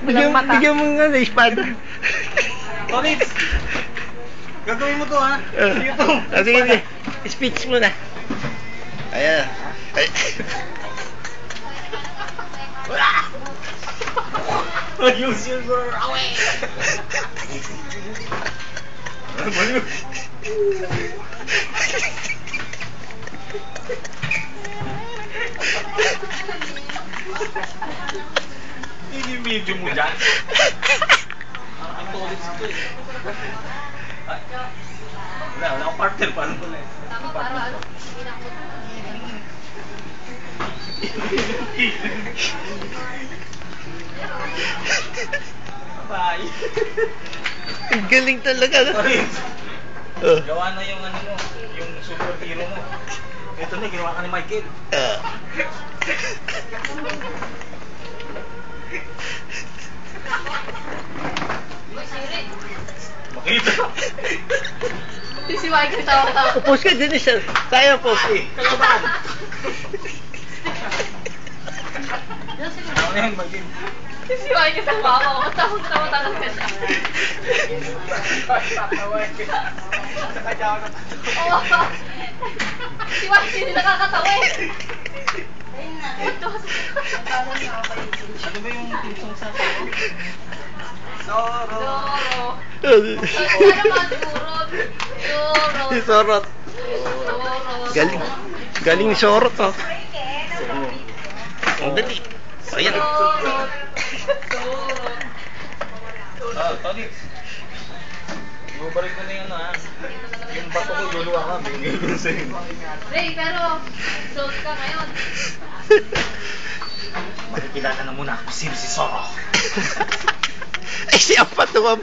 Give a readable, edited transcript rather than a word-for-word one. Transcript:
Bigyan mo nga na espada. Tolits! Gagawin mo to ha? Sige to. Sige. Speech mo na. Ayan. Ay. Use your girl away! Baliw! Ini-video mo dyan? Ang tolits ito eh. Wala akong partner pa. Tama para ano? Bye. Ang galing talaga. Gawa na yung ano mo, yung superhero mo. Ito na, ginawa ka ni Michael. Makita. Si Michael tawa-tawa. Post ka din siya. Tayo post. Kalaban. Ano na yan, Michael? Si Michael tawa-tawa. Tawa-tawa talaga siya. Si Michael hindi nakakatawa eh. Ano ba yung team song sa akin? Soro. Doro. Ano naman, Durot. Doro. Si Sorot. Doro. Galing ni Sorot, oh. Ang dali. Ayan. Durot. Durot. Tony. Ibabalik ko na yun ha. Yung bato ko, luluwa ka. Bigay ko sa'yo. Ray, pero sold ka ngayon. Makikilala na muna ako si Zoro. Ay, siya pa tumaba.